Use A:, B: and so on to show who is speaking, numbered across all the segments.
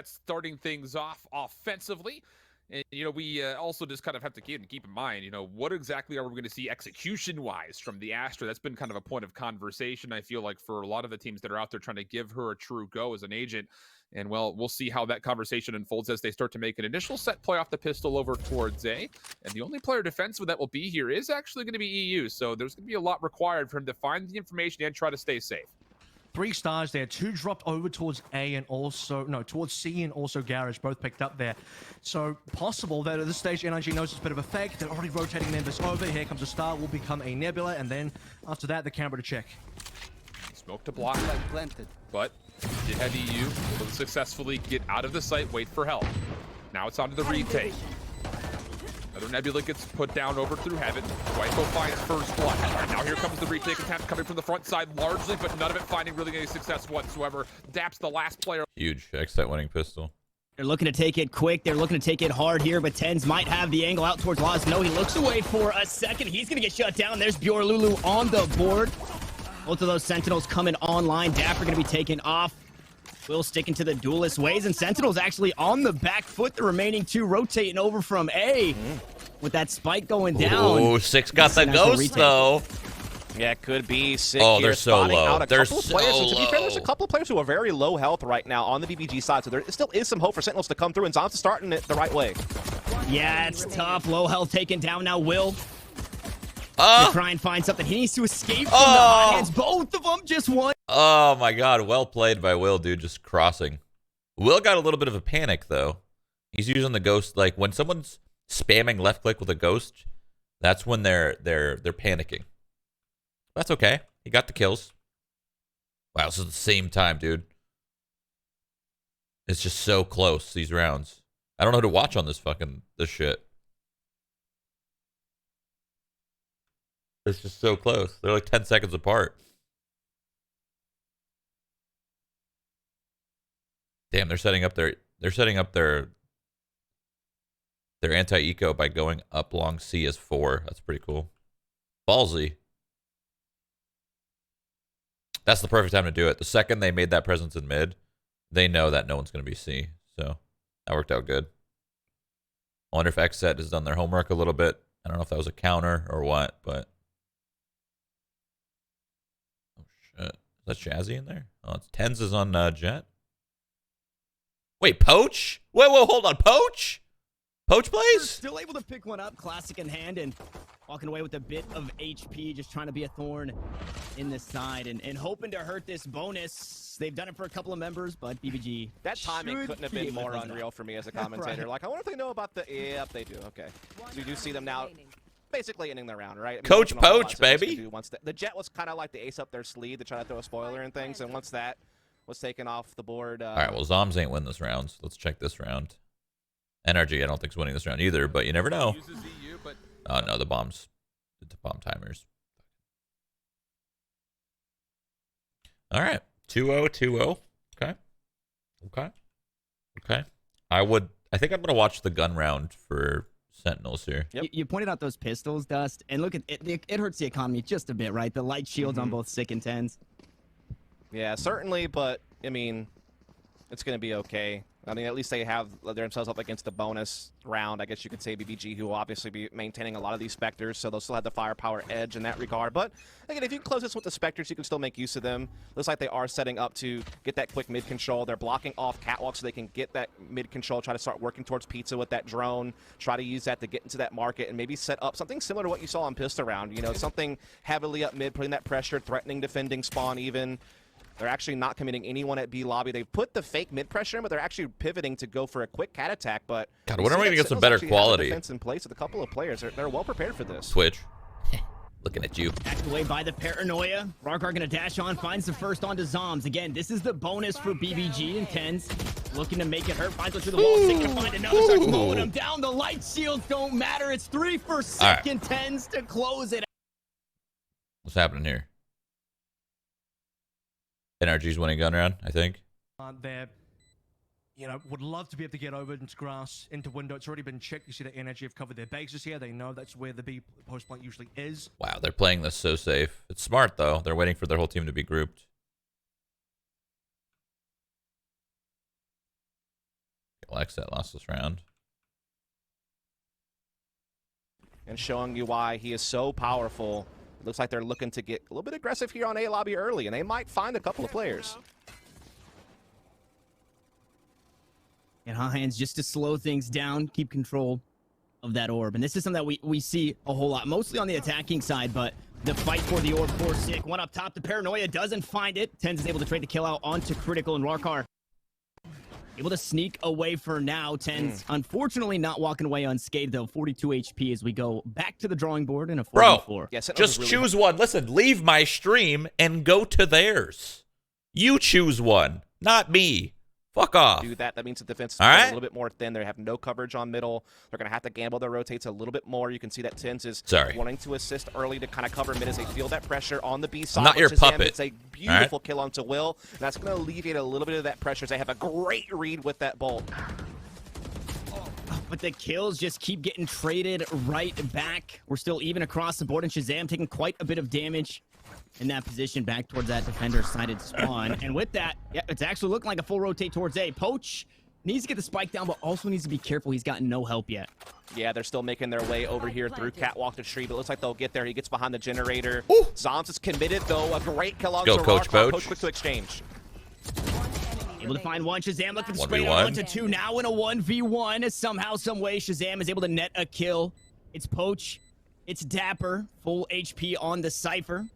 A: starting things off offensively. And, we also just kind of have to keep in mind, what exactly are we going to see execution-wise from the Astra? That's been kind of a point of conversation, I feel like, for a lot of the teams that are out there trying to give her a true go as an agent. And, well, we'll see how that conversation unfolds as they start to make an initial set play off the pistol over towards A. And the only player defensive that will be here is actually going to be EU. So there's going to be a lot required for him to find the information and try to stay safe.
B: 3 stars there, 2 dropped over towards A and also, no, towards C and also Garage, both picked up there. So possible that at this stage, NRG knows it's a bit of a fake. They're already rotating members over. Here comes a star, will become a Nebula, and then after that, the camera to check.
A: Smoke to block, but did have EU able to successfully get out of the site, wait for help. Now it's on to the retake. Another Nebula gets put down over through heaven. Dwight finds first blood. All right, now here comes the retake attempt coming from the front side largely, but none of it finding really any success whatsoever. Dapp's the last player.
C: Huge X-Set winning pistol.
D: They're looking to take it quick. They're looking to take it hard here, but TENZ might have the angle out towards Loz. No, he looks away for a second. He's going to get shut down. There's Bjor Lulu on the board. Both of those Sentinels coming online. Dapp are going to be taken off. Will sticking to the duelist ways, and Sentinel's actually on the back foot. The remaining 2 rotating over from A with that spike going down.
C: Oh, 6 got the ghost, though.
E: Yeah, it could be sick.
C: Oh,
E: here,
C: they're so low. They're so
E: players. And to be fair,
C: low.
E: there's a couple of players who are very low health right now on the BBG side, so there still is some hope for Sentinels to come through, and Zombs is starting it the right way.
D: Yeah, it's tough. Low health taken down now. Will to try and find something. He needs to escape from the hot hands. Both of them just one.
C: Oh, my God. Well played by Will, dude, just crossing. Will got a little bit of a panic, though. He's using the ghost. Like, when someone's spamming left-click with a ghost, that's when they're panicking. That's okay. He got the kills. Wow, this is the same time, dude. It's just so close, these rounds. I don't know who to watch on this shit. It's just so close. They're like 10 seconds apart. Damn, they're setting up their anti-eco by going up long C as 4. That's pretty cool. Ballsy. That's the perfect time to do it. The second they made that presence in mid, they know that no one's going to be C. So that worked out good. I wonder if X-Set has done their homework a little bit. I don't know if that was a counter or what, but... Oh, shit. Is that Shazzy in there? Oh, it's TENZ is on Jet. Wait, Poach? Wait, hold on. Poach? Poach plays?
D: Still able to pick one up, classic in hand, and walking away with a bit of HP, just trying to be a thorn in the side and hoping to hurt this bonus. They've done it for a couple of members, but BBG.
E: That timing couldn't have been more unreal for me as a commentator.
D: Right.
E: Like, I wonder if they know about the... Yep, they do. Okay. So you do see them now basically ending the round, right? I mean,
C: Coach Poach, baby.
E: Once the Jet was kind of like the ace up their sleeve to try to throw a spoiler and things, and once that was taken off the board...
C: All right, well, Zombs ain't win this round, so let's check this round. NRG, I don't think is winning this round either, but you never know. Oh, no, the bombs. The bomb timers. All right. 2-0, 2-0. Okay. I think I'm going to watch the gun round for Sentinels here.
D: Yep. You pointed out those pistols, Dust, and look at it. It hurts the economy just a bit, right? The light shields on both Sick and TENZ.
E: Yeah, certainly, but, I mean, it's going to be okay. I mean, at least they have themselves up against the bonus round. I guess you could say BBG, who will obviously be maintaining a lot of these Spectres, so they'll still have the firepower edge in that regard. But, again, if you can close this with the Spectres, you can still make use of them. Looks like they are setting up to get that quick mid-control. They're blocking off Catwalk so they can get that mid-control, try to start working towards Pizza with that drone, try to use that to get into that market and maybe set up something similar to what you saw on Pistol Round. You know, something heavily up mid, putting that pressure, threatening defending spawn even. They're actually not committing anyone at B lobby. They've put the fake mid pressure in, but they're actually pivoting to go for a quick cat attack. But
C: God, when are we gonna get some better quality?
E: Defense in place with a couple of players. They're well prepared for this.
C: Twitch, looking at you.
D: Backed away by the paranoia. Rarkar gonna dash on, finds the first onto Zombs. Again, this is the bonus for BBG and TENZ. Looking to make it hurt. Finds one through the wall. Sick to find another. Starts mowing him down. The light shields don't matter. It's 3 for Sick and TENZ to close it.
C: What's happening here? NRG's winning gun round, I think.
B: They're, would love to be able to get over into grass, into window. It's already been checked. You see that NRG have covered their bases here. They know that's where the B post point usually is.
C: Wow, they're playing this so safe. It's smart, though. They're waiting for their whole team to be grouped. Lexat lost this round.
E: And showing you why he is so powerful. It looks like they're looking to get a little bit aggressive here on A lobby early, and they might find a couple of players.
D: And Hands just to slow things down, keep control of that orb. And this is something that we see a whole lot, mostly on the attacking side, but the fight for the orb for Sick. One up top, the Paranoia doesn't find it. TENZ is able to trade the kill out onto Critical, and Rarkar able to sneak away for now. TENZ unfortunately not walking away unscathed though. 42 HP as we go back to the drawing board in a 4v4.
C: Bro,
E: Yeah,
C: just really choose one. Listen, leave my stream and go to theirs. You choose one, not me. Fuck off.
E: Do that. That means the defense is
C: All right.
E: a little bit more thin. They have no coverage on middle. They're going to have to gamble their rotates a little bit more. You can see that TENZ is wanting to assist early to kind of cover mid as they feel that pressure on the B side.
C: I'm not your puppet.
E: It's a beautiful kill onto Will. And that's going to alleviate a little bit of that pressure as they have a great read with that bolt.
D: But the kills just keep getting traded right back. We're still even across the board, and Shazam taking quite a bit of damage in that position back towards that defender-sided spawn. And with that, yeah, it's actually looking like a full rotate towards A. Poach needs to get the spike down, but also needs to be careful. He's gotten no help yet.
E: Yeah, they're still making their way over here through Catwalk to Tree, but it looks like they'll get there. He gets behind the generator. Zoms is committed, though. A great kill on
C: Coach
E: Rarkar.
C: Poach.
E: Poach quick to exchange.
D: Able to find one. Shazam looking straight
C: 1v1.
D: on to 2. Now in a 1v1. Somehow, some way, Shazam is able to net a kill. It's Poach. It's Dapper. Full HP on the Cypher.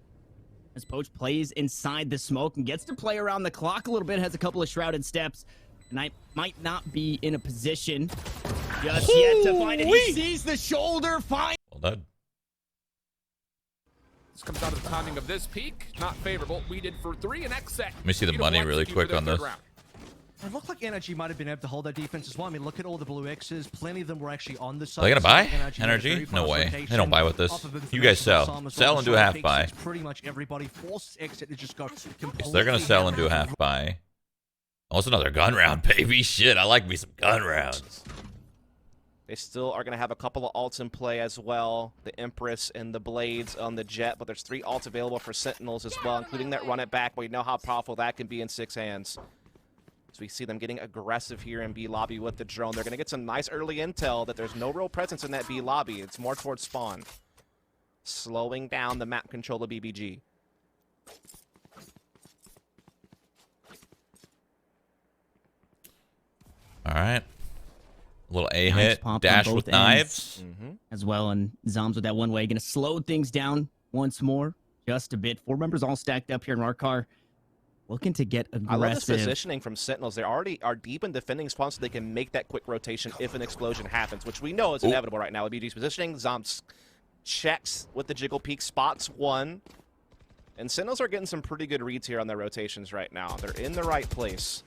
D: As Poach plays inside the smoke and gets to play around the clock a little bit, has a couple of shrouded steps, and I might not be in a position just yet to find it. He sees the shoulder, fine.
C: Well done.
A: This comes out of the timing of this peak. Not favorable. We did for 3 and X set.
C: Let me see the money really quick on this.
B: It looked like Energy might have been able to hold that defense as well. I mean, look at all the blue X's. Plenty of them were actually on the side.
C: Are they gonna buy
B: Energy?
C: Energy? No way. They don't buy with this. You guys sell. Sell and do a half buy.
B: Pretty much everybody forced Exit to just go completely.
C: So they're gonna sell and do a half buy. Oh, it's another gun round, baby. Shit, I like me some gun rounds.
E: They still are going to have a couple of ults in play as well. The Empress and the Blades on the Jet, but there's 3 ults available for Sentinels as well, including that run it back. We know how powerful that can be in 6 hands. So we see them getting aggressive here in B lobby with the drone. They're going to get some nice early intel that there's no real presence in that B lobby. It's more towards spawn. Slowing down the map control of BBG.
C: All right. A little A
D: Nice
C: hit,
D: pop on
C: dash
D: both
C: with
D: ends.
C: knives.
D: As well, and Zoms with that one way. Going to slow things down once more, just a bit. 4 members all stacked up here in Rarkar. Looking to get aggressive.
E: I love this positioning from Sentinels. They already are deep in defending spawns so they can make that quick rotation if an explosion happens, which we know is inevitable right now. BBG's positioning. Zoms checks with the jiggle peek, spots one. And Sentinels are getting some pretty good reads here on their rotations right now. They're in the right place.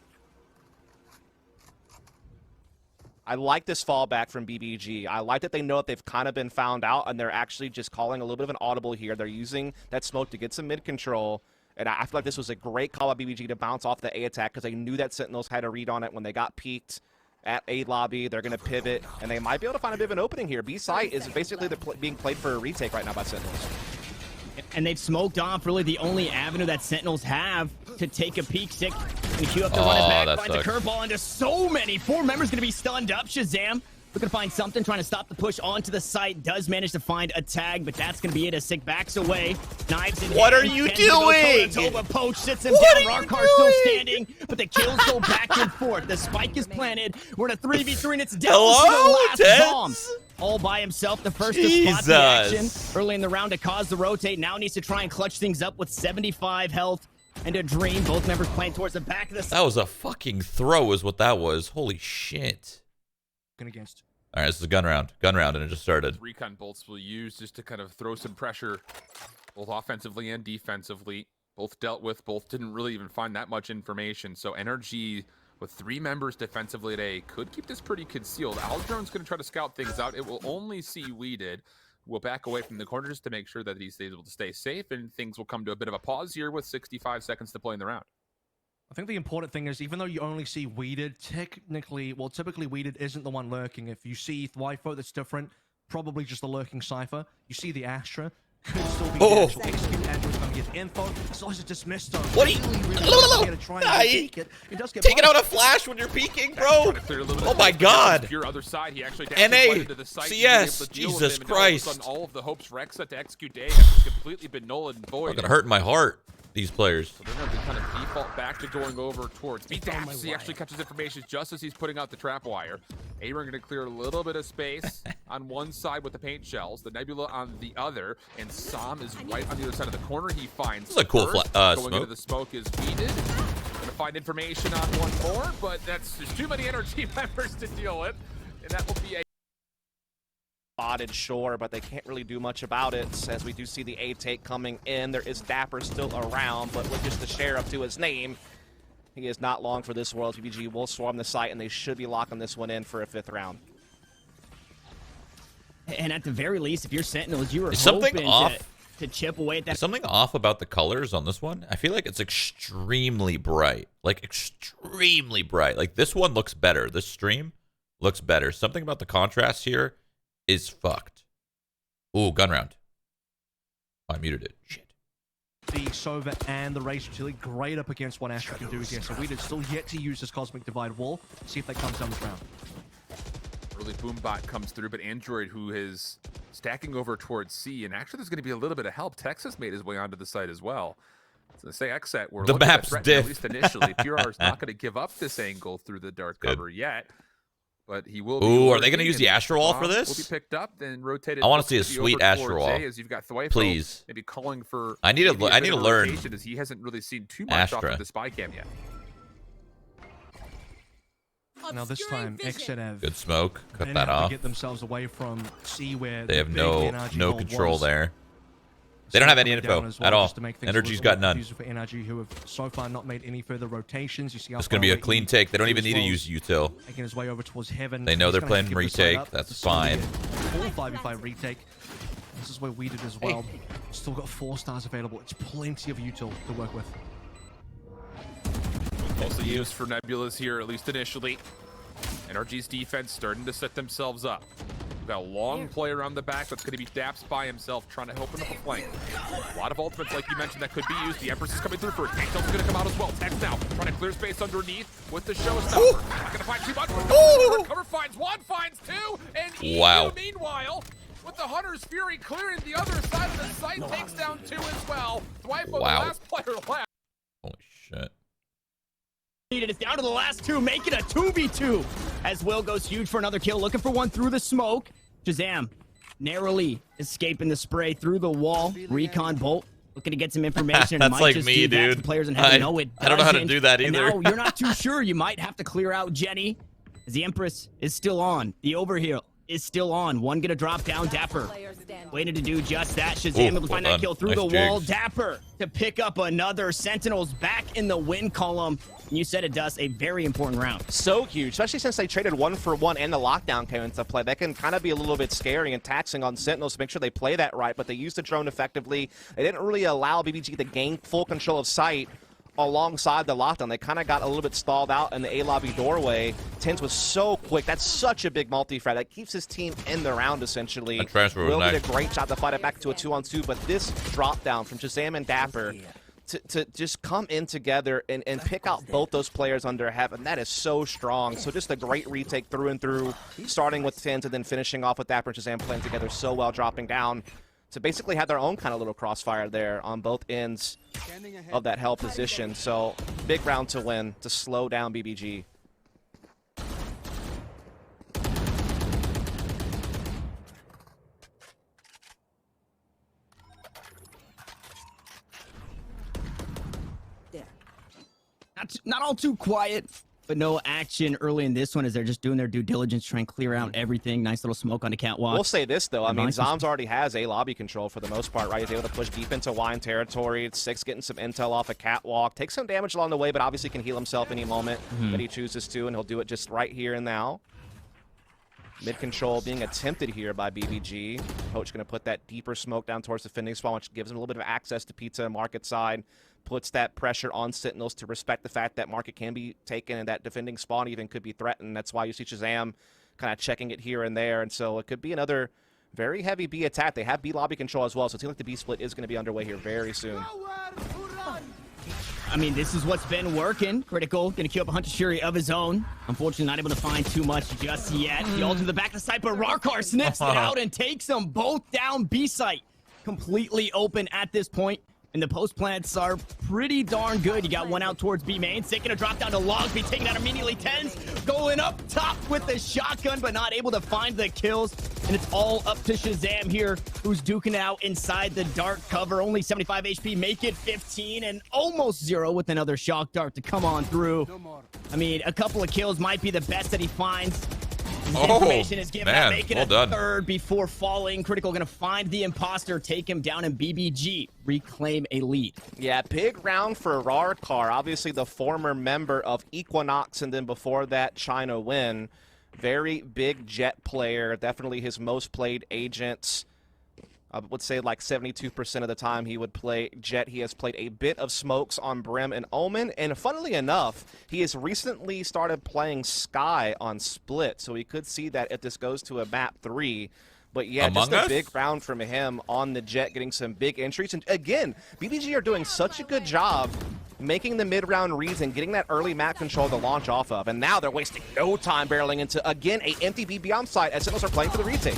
E: I like this fallback from BBG. I like that they know that they've kind of been found out and they're actually just calling a little bit of an audible here. They're using that smoke to get some mid control. And I feel like this was a great call by BBG to bounce off the A attack because they knew that Sentinels had a read on it when they got peeked at A lobby. They're going to pivot, and they might be able to find a bit of an opening here. B site is basically being played for a retake right now by Sentinels.
D: And they've smoked off really the only avenue that Sentinels have to take a peek. Sick. And queue up to run it back. Finds a curveball into so many. 4 members going to be stunned up. Shazam looking to find something, trying to stop the push onto the site. Does manage to find a tag, but that's going to be it as Sick backs away. Knives in
C: What
D: hand.
C: are you
D: Toe-to-toe,
C: doing?
D: but Poach sits him down. Rarkar still standing, but the kills go back and forth. The spike is planted. We're in a 3v3, and it's down to the last bomb. All by himself, the first to spot the action early in the round to cause the rotate. Now needs to try and clutch things up with 75 health and a dream. Both members playing towards the back of the...
C: That was a fucking throw is what that was. Holy shit.
B: Against.
C: All right, this is a gun round, and it just started.
A: Recon bolts will use just to kind of throw some pressure, both offensively and defensively. Both dealt with, both didn't really even find that much information. So Energy with 3 members defensively at A could keep this pretty concealed. Aldron's going to try to scout things out. It will only see we did. We'll back away from the corner just to make sure that he's able to stay safe, and things will come to a bit of a pause here with 65 seconds to play in the round.
B: I think the important thing is, even though you only see Weeded, typically Weeded isn't the one lurking. If you see Thwyfo, that's different. Probably just a lurking Cypher. You see the Astra, could still be
C: Oh.
B: the actual execute. Andrew's going to get info. Slice is dismissed though.
C: What are you-
B: Really to try and
C: Nah,
B: take it. It does get
C: Taking
B: punished.
C: out a flash when you're peeking, bro.
A: Trying to clear a little bit
C: Oh
A: of
C: my
A: space, but
C: god.
A: Your other side, he actually
C: NA,
A: dashes right into the site,
C: CS,
A: and he's able to deal with
C: Jesus
A: him, and all of a
C: Christ.
A: sudden, all of the hopes for Exa to execute day have completely been null and void.
C: Fucking hurting my heart, these players.
A: So they're going to kind of default back to going over towards B-Daps. He actually catches information just as he's putting out the trap wire. A-Ring going to clear a little bit of space on one side with the paint shells, the Nebula on the other, and Sam is right on the other side of the corner. He finds
C: This is a cool
A: first.
C: going
A: Going into the smoke is weeded. Going to find information on one more, but there's too many energy members to deal with, and that will be a
E: Spotted, sure, but they can't really do much about it, as we do see the A take coming in. There is Dapper still around, but with just the sheriff to his name, he is not long for this world. BBG will swarm the site, and they should be locking this one in for a 5th round.
D: And at the very least, if you're Sentinels, you were
C: Is something
D: hoping
C: off?
D: to chip away at that.
C: Is something off about the colors on this one? I feel like it's extremely bright. Like, extremely bright. Like, this one looks better. This stream looks better. Something about the contrast here is fucked. Ooh, gun round. Oh, I muted it. Shit.
B: The Sova and the Race utility great up against what Astra can do here. So we did still yet to use this Cosmic Divide wall. See if that comes down this round.
A: early Boombot comes through, but Android, who is stacking over towards C, and actually there's going to be a little bit of help. Texas made his way onto the site as well. So say XSET, we're
C: The
A: looking at
C: map's
A: threat,
C: diff.
A: at least initially. PR is not going to give up this angle through the dark cover yet, but he will.
C: Ooh, are they
A: going
C: gonna
A: to
C: use the Astral Wall for this?
A: Will be picked up, then rotated.
C: I wanna
A: looks
C: see a
A: to be
C: sweet
A: over
C: Astral
A: towards
C: Wall.
A: A, as you've got Thwaipo
C: Please.
A: maybe calling for.
C: I need to
A: maybe a
C: I
A: bit
C: need to
A: of
C: learn
A: rotation, as he hasn't really seen too much off
C: Astra.
A: of the spy cam yet.
B: Now this time, XSET have
C: Good smoke. Cut
B: been
C: that
B: able to
C: off.
B: get themselves away from C, where
C: They
B: the
C: have
B: big
C: no
B: NRG hold
C: control
B: was.
C: there.
B: So
C: They don't have any
B: coming down
C: info
B: as well,
C: at all.
B: just to make things a
C: Energy's
B: little
C: got
B: more
C: none.
B: confusing for NRG, who have so far not made any further rotations. You see how
C: It's gonna
B: far
C: be a
B: away
C: clean
B: he
C: take. They don't
B: is
C: even need to
B: as
C: use
B: well.
C: util.
B: Making his way over towards Heaven.
C: They know
B: He's
C: they're
B: gonna
C: playing
B: give this side
C: retake.
B: up.
C: That's
B: This is gonna
C: fine.
B: be a Full 5v5 retake. This is where we did as well. Still got 4 stars available. It's plenty of util to work with.
A: Also used for Nebulas here, at least initially. NRG's defense starting to set themselves up. We've got a long play around the back. That's going to be Daps by himself, trying to open up a flank. A lot of ultimates, like you mentioned, that could be used. The Empress is coming through for it. Tank's going to come out as well. Tex now, trying to clear space underneath with the showstopper. Not going to find too much. But cover finds one, finds two, and
C: Wow.
A: EU, meanwhile, with the Hunter's Fury clearing the other side of the site, takes down 2 as well. Thwaipo, the
C: Wow.
A: last player left.
C: Holy shit.
D: It's down to the last 2, making a 2v2 as Will goes huge for another kill, looking for one through the smoke. Shazam narrowly escaping the spray through the wall. Recon Bolt looking to get some information.
C: That's
D: Might
C: like
D: just
C: me,
D: do that to
C: dude.
D: Players in heaven.
C: I-
D: No, it
C: I don't know how to
D: doesn't.
C: do that
D: And
C: either.
D: now you're not too sure. You might have to clear out Jenny as the Empress is still on. The overheal is still on. One gonna drop down. Dapper waited to do just that. Shazam able to
C: well
D: find that
C: done.
D: kill through
C: Nice
D: the wall.
C: jigs.
D: Dapper to pick up another. Sentinels back in the win column. And you said it does a very important round.
E: So huge, especially since they traded 1-for-1 and the lockdown came into play. That can kind of be a little bit scary and taxing on Sentinels to make sure they play that right, but they used the drone effectively. They didn't really allow BBG to gain full control of sight alongside the lockdown. They kind of got a little bit stalled out in the A lobby doorway. TENZ was so quick. That's such a big multi-frag. That keeps his team in the round, essentially.
C: That transfer was
E: Will
C: nice.
E: did a great job to fight it back to a 2-on-2, but this drop down from Shazam and Dapper to just come in together and pick out both those players under Heaven, that is so strong. So just a great retake through and through, starting with TENZ and then finishing off with Dapper and Shazam playing together so well, dropping down to basically have their own kind of little crossfire there on both ends of that hell position. So big round to win to slow down BBG.
D: Not all too quiet, but no action early in this one as they're just doing their due diligence, trying to clear out everything. Nice little smoke on the catwalk.
E: We'll say this, though. I mean,
D: Nice.
E: Zoms already has a lobby control for the most part, right? He's able to push deep into wine territory. 6 getting some intel off a catwalk. Takes some damage along the way, but obviously can heal himself any moment that he chooses to, and he'll do it just right here and now. Mid control being attempted here by BBG. Coach going to put that deeper smoke down towards the defending spawn, which gives him a little bit of access to Pizza Market side. Puts that pressure on Sentinels to respect the fact that Market can be taken and that defending spawn even could be threatened. That's why you see Shazam kind of checking it here and there. And so it could be another very heavy B attack. They have B lobby control as well, so it seems like the B split is going to be underway here very soon.
D: I mean, this is what's been working. Critical gonna queue up a Hunter Shuri of his own. Unfortunately, not able to find too much just yet. The ult to the back of the site, but Rarkar sniffs it out and takes them both down. B site completely open at this point. And the post plants are pretty darn good. You got one out towards B main. Sick gonna drop down to Logs, be taken out immediately. TENZ going up top with the shotgun, but not able to find the kills. And it's all up to Shazam here, who's duking out inside the dark cover. Only 75 HP, make it 15, and almost 0 with another shock dart to come on through. I mean, a couple of kills might be the best that he finds. Information is given out, making a third before falling. Critical gonna find the imposter, take him down, and BBG reclaim a lead.
E: Yeah, big round for Rarkar, obviously the former member of Equinox, and then before that, China Win. Very big Jet player, definitely his most played agents. I would say like 72% of the time he would play Jet. He has played a bit of Smokes on Brim and Omen, and funnily enough, he has recently started playing Sky on Split, so we could see that if this goes to a map 3. But yeah, just a big round from him on the Jet, getting some big entries. And again, BBG are doing such a good job making the mid-round reads and getting that early map control to launch off of. And now they're wasting no time barreling into, again, a empty BB on site as Sentinels are playing for the retake.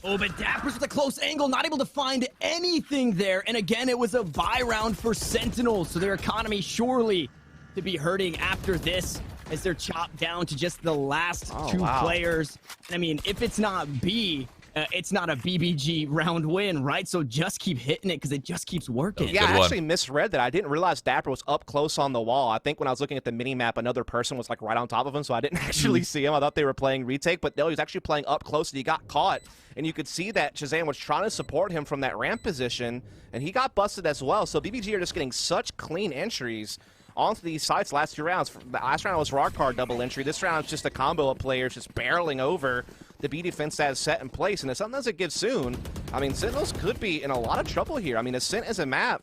D: Oh, but Dappers with a close angle, not able to find anything there. And again, it was a buy round for Sentinels, so their economy surely to be hurting after this as they're chopped down to just the last two players. I mean, if it's not B, it's not a BBG round win, right? So just keep hitting it because it just keeps working.
E: Yeah, I actually misread that. I didn't realize Dapper was up close on the wall. I think when I was looking at the mini-map, another person was like right on top of him, so I didn't actually see him. I thought they were playing retake, but no, he was actually playing up close, and he got caught. And you could see that Shazam was trying to support him from that ramp position, and he got busted as well. So BBG are just getting such clean entries onto these sites last 2 rounds. The last round was Rarkar double entry. This round is just a combo of players just barreling over the B defense that is set in place. And if something doesn't give soon, I mean, Sentinels could be in a lot of trouble here. I mean, Ascent is a map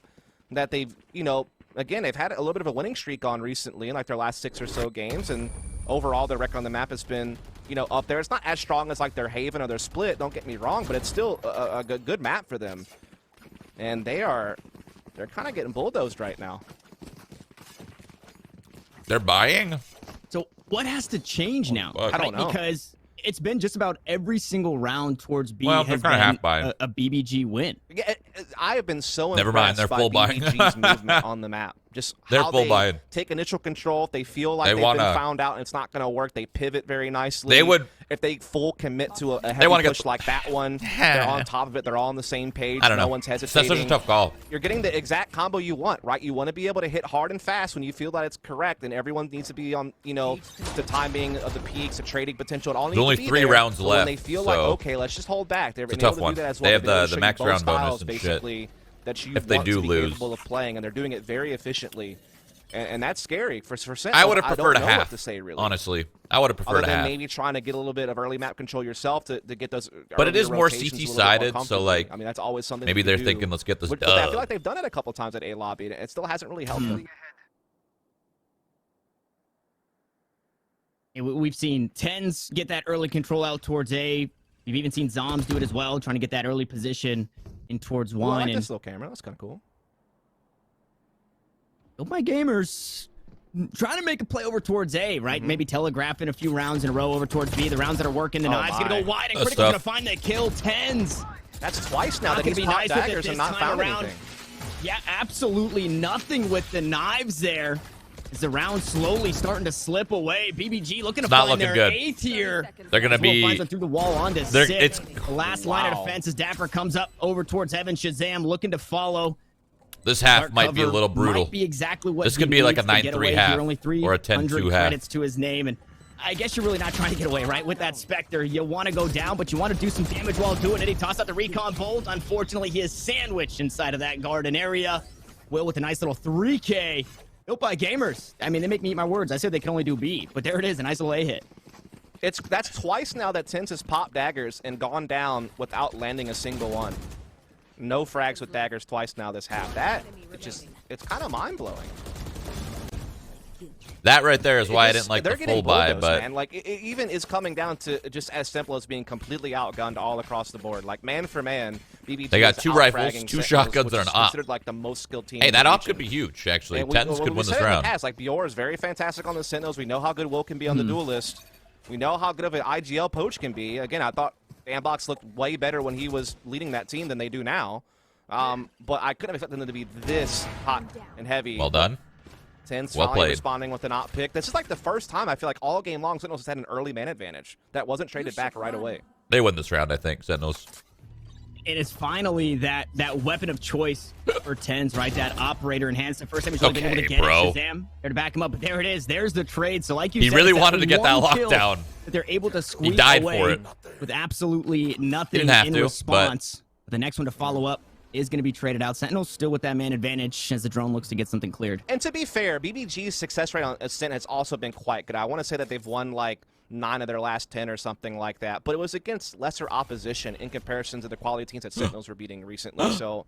E: that they've, you know, again, they've had a little bit of a winning streak on recently in like their last 6 or so games. And overall, their record on the map has been, you know, up there. It's not as strong as like their Haven or their Split, don't get me wrong, but it's still a good map for them. And they're kind of getting bulldozed right now.
C: They're buying?
D: So what has to change now?
E: I don't know.
D: Because it's been just about every single round towards B
C: they're
D: has
C: kind of half buying.
D: a BBG win.
E: Yeah, I have been so impressed
C: Never mind, they're
E: by
C: full buying.
E: BBG's movement on the map. Just
C: they're
E: how
C: full
E: they
C: buying.
E: Take initial control. If they feel like they've been found out and it's not going to work, they pivot very nicely.
C: They would.
E: If they full commit to a heavy push like that one, they're on top of it. They're all on the same page.
C: I don't know.
E: No one's hesitating.
C: That's such a tough call.
E: You're getting the exact combo you want, right? You want to be able to hit hard and fast when you feel that it's correct, and everyone needs to be on, you know, the timing of the peaks, the trading potential. It all needs
C: There's only
E: to be
C: 3
E: there.
C: rounds
E: But
C: left.
E: When they feel like, okay, let's just hold back. They're
C: It's a tough one.
E: That as
C: They
E: well.
C: have the max
E: both
C: round bonus
E: styles,
C: and
E: basically,
C: shit.
E: That you
C: If they
E: want
C: do
E: to be
C: lose.
E: capable of playing, and they're doing it very efficiently. And that's scary for Sentinels.
C: I would have preferred
E: I don't know
C: half.
E: what to say, really.
C: Honestly, I would have preferred
E: Other than
C: half.
E: maybe trying to get a little bit of early map control yourself to get those.
C: But it is more
E: rotations a
C: CT
E: little bit more
C: sided, so
E: comfortably.
C: like,
E: I mean, that's always something.
C: maybe
E: you
C: they're
E: can
C: thinking,
E: do.
C: let's get this
E: But
C: dub.
E: I feel like they've done it a couple times at A lobby, and it still hasn't really helped.
D: We've seen TENZ get that early control out towards A. We've even seen Zombs do it as well, trying to get that early position in towards
E: Ooh, I
D: one.
E: like
D: And
E: this little camera. That's kind of cool.
D: my gamers trying to make a play over towards A, right? Maybe telegraphing a few rounds in a row over towards B. The rounds that are working, the knives gonna go wide, and
C: That's
D: Critical's gonna
C: tough.
D: find the kill. TENZ.
E: That's twice now
D: Not
E: that
D: gonna
E: he's
D: be
E: popped
D: nice with it
E: daggers and
D: this
E: not
D: time
E: found
D: around.
E: anything.
D: Yeah, absolutely nothing with the knives there. As the round slowly starting to slip away. BBG looking to
C: not
D: find
C: looking
D: their
C: good.
D: 8th here.
C: They're gonna be.
D: Finds them through the wall onto
C: They're-
D: 6.
C: it's-
D: The last line of defense as Dapper comes up over towards Heaven. Shazam looking to follow.
C: This half
D: Dark
C: might be a
D: cover
C: little brutal.
D: Might be exactly what
C: This
D: he
C: could be like a
D: needs to get
C: 9-3
D: away
C: half
D: here. Only
C: or a 10-2
D: 300
C: half.
D: credits to his name, and I guess you're really not trying to get away, right? With that Spectre, you want to go down, but you want to do some damage while doing it. He tossed out the recon bolt. Unfortunately, he is sandwiched inside of that garden area. Will with a nice little 3K. Built by gamers. I mean, they make me eat my words. I said they can only do B, but there it is, a nice little A hit.
E: That's twice now that TENZ has popped daggers and gone down without landing a single one. No frags with daggers twice now this half. It's kind of mind blowing.
C: That right there is why I
E: It
C: didn't like
E: they're
C: the
E: getting
C: full buy,
E: bulldozed,
C: but
E: man. Like it even is coming down to just as simple as being completely outgunned all across the board. Like man for man, BBG
C: they got
E: is
C: 2 rifles,
E: out-fragging
C: 2
E: Sentinels,
C: shotguns,
E: which
C: and
E: is
C: an op.
E: considered like the most skilled team.
C: Hey,
E: in
C: that
E: the
C: op
E: region.
C: could be huge, actually.
E: And
C: TENZ could
E: we
C: win
E: said
C: this
E: it in the
C: round.
E: past, like Bior is very fantastic on the Sentinels. We know how good Will can be on the Duelist. We know how good of an IGL poach can be. Again, I thought Ambox looked way better when he was leading that team than they do now. But I couldn't have expected them to be this hot and heavy.
C: Well done.
E: TENZ
C: Well
E: finally
C: played.
E: responding with an op pick. This is like the first time I feel like all game long Sentinels has had an early man advantage that wasn't traded back right away.
C: They win this round, I think, Sentinels.
D: It is finally that weapon of choice for TENZ, right? That operator enhanced. The first time he's really been able to
C: Okay,
D: get
C: bro.
D: it. Shazam there to back him up, but there it is. There's the trade. So like you
C: He
D: said,
C: really
D: it's
C: wanted to get that
D: one kill
C: lockdown.
D: that they're able to squeeze
C: died
D: away
C: for it.
D: with absolutely nothing
C: Didn't have
D: in
C: to,
D: response. But the next one to follow up is going to be traded out. Sentinels still with that man advantage as the drone looks to get something cleared.
E: And to be fair, BBG's success rate on Ascent has also been quite good. I want to say that they've won like 9 of their last 10 or something like that. But it was against lesser opposition in comparison to the quality teams that Sentinels were beating recently. So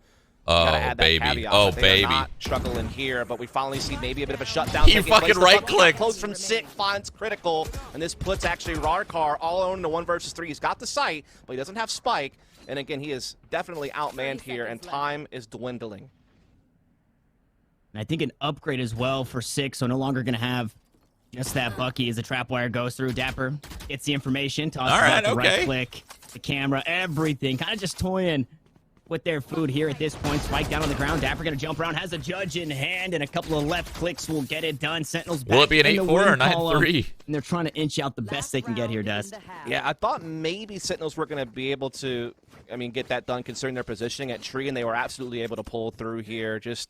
E: you gotta add that
C: baby.
E: caveat.
C: Oh,
E: that they
C: baby.
E: are not struggling here, but we finally see maybe a bit of a shutdown.
C: He
E: taking
C: fucking
E: place. The
C: right-clicked.
E: close from Sick finds critical, and this puts actually Rarkar all alone in the 1 versus 3. He's got the sight, but he doesn't have spike. And again, he is definitely outmanned here, and time is dwindling.
D: And I think an upgrade as well for 6, so no longer going to have just that Bucky as the trapwire goes through. Dapper gets the information, tosses
C: All right,
D: out the
C: okay.
D: right click, the camera, everything. Kind of just toying with their food here at this point. Spike down on the ground. Dapper going to jump around, has a judge in hand, and a couple of left clicks will get it done. Sentinels back
C: Will it be an
D: in the
C: 8-4 or
D: win column,
C: 9-3?
D: and they're trying to inch out the best they can get here, Des.
E: Yeah, I thought maybe Sentinels were going to be able to, get that done considering their positioning at tree, and they were absolutely able to pull through here. Just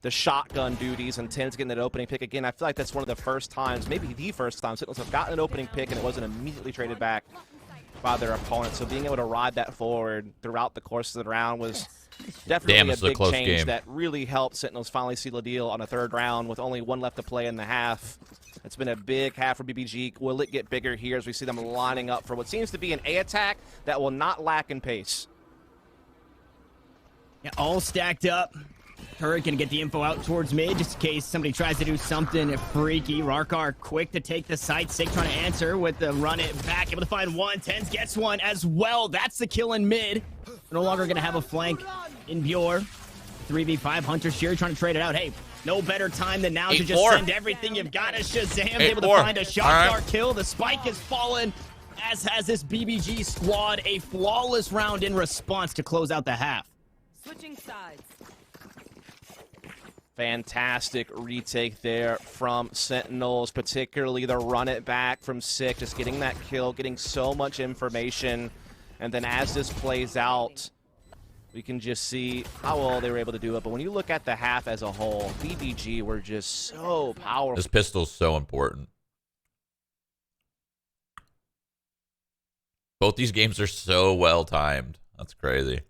E: the shotgun duties and TENZ getting that opening pick. Again, I feel like that's one of the first times, maybe the first time, Sentinels have gotten an opening pick and it wasn't immediately traded back by their opponent. So being able to ride that forward throughout the course of the round was definitely a big
C: close
E: change
C: game.
E: that really helped Sentinels finally seal the deal on a 3rd round with only 1 left to play in the half. It's been a big half for BBG. Will it get bigger here as we see them lining up for what seems to be an A attack that will not lack in pace?
D: Yeah, all stacked up. Turret gonna get the info out towards mid just in case somebody tries to do something freaky. Rarkar quick to take the site. Sig trying to answer with the run it back. Able to find one. TENZ gets one as well. That's the kill in mid. No longer gonna have a flank in Bjor. 3v5 Hunter Shear trying to trade it out. Hey, no better time than now to just
C: 8-4.
D: send everything you've got. As Shazam
C: 8-4.
D: able to find a shot
C: All right.
D: star kill. The spike has fallen, as has this BBG squad. A flawless round in response to close out the half.
F: Switching sides.
E: Fantastic retake there from Sentinels, particularly the run it back from Sick, just getting that kill, getting so much information. And then as this plays out, we can just see how well they were able to do it. But when you look at the half as a whole, BBG were just so powerful.
C: This pistol's so important. Both these games are so well timed. That's crazy.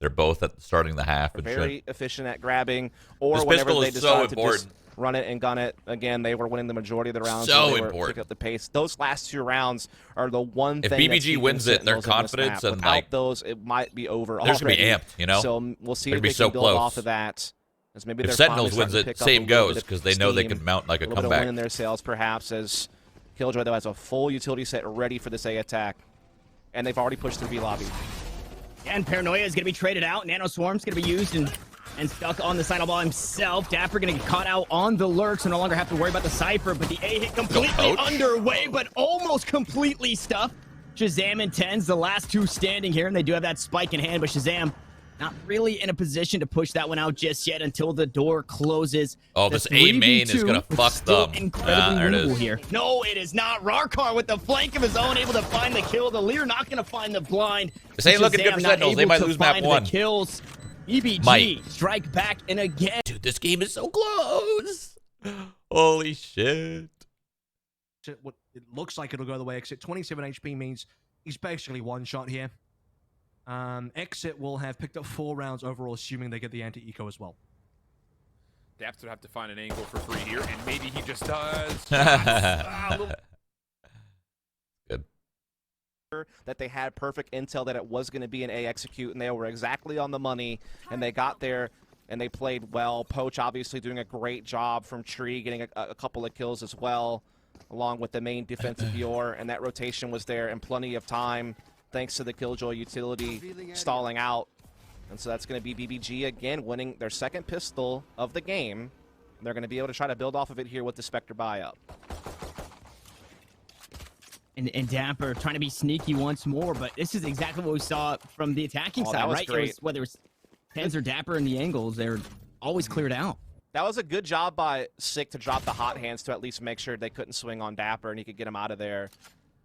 C: They're both at starting the half and
E: Very
C: shit.
E: efficient at grabbing, or
C: This
E: whenever
C: pistol
E: they
C: is so
E: decide to just
C: important.
E: run it and gun it. Again, they were winning the majority of the rounds.
C: So
E: they were
C: important.
E: picking up the pace. Those last 2 rounds are the one
C: If
E: thing that's
C: BBG
E: keeping
C: wins it, their
E: Sentinels in this
C: confidence
E: map.
C: and,
E: Without
C: like,
E: those, it might be over.
C: they're just gonna be
E: already.
C: amped, you know?
E: So we'll see
C: They're
E: if
C: gonna be
E: they
C: so
E: can build
C: close.
E: off of that. As maybe
C: If
E: they're
C: Sentinels
E: finally
C: wins
E: starting to
C: it,
E: pick up a
C: same
E: little
C: goes
E: bit of
C: because they know they
E: steam,
C: can mount like a
E: little bit of
C: comeback.
E: wind in their sails, perhaps, as Killjoy though has a full utility set ready for this A attack, and they've already pushed through B lobby.
D: And Paranoia is going to be traded out. Nano Swarm's going to be used and stuck on the final ball himself. Dapper going to get caught out on the lurk, so no longer have to worry about the Cypher. But the A hit completely
C: poach.
D: underway, but almost completely stuffed. Shazam and TENZ, the last 2 standing here, and they do have that spike in hand, but Shazam not really in a position to push that one out just yet until the door closes.
C: Oh,
D: The
C: this A main
D: 3v2
C: is gonna fuck
D: still
C: them.
D: incredibly
C: There it
D: winnable
C: is.
D: here. No, it is not. Rarkar with the flank of his own, able to find the kill. The Lear not going to find the blind.
C: This ain't looking good for
D: Shazam not
C: Sentinels. They
D: able
C: might
D: to
C: lose map
D: find
C: 1.
D: The kills. BBG
C: Might.
D: strike back and again.
C: Dude, this game is so close. Holy shit.
B: What it looks like it'll go the way Exit. 27 HP means he's basically one shot here. Exit will have picked up 4 rounds overall, assuming they get the anti-eco as well.
A: Daps would have to find an angle for free here, and maybe he just does.
C: Good.
E: That they had perfect intel that it was going to be an A execute, and they were exactly on the money, and they got there and they played well. Poach obviously doing a great job from Tree, getting a couple of kills as well, along with the main defensive Bior, and that rotation was there in plenty of time thanks to the Killjoy utility stalling out. And so that's going to be BBG again winning their second pistol of the game. They're going to be able to try to build off of it here with the Spectre buy up.
D: And Dapper trying to be sneaky once more, but this is exactly what we saw from the attacking side,
E: that was
D: right?
E: great.
D: Whether it's TENZ or Dapper in the angles, they're always cleared out.
E: That was a good job by Sick to drop the hot hands to at least make sure they couldn't swing on Dapper and he could get him out of there.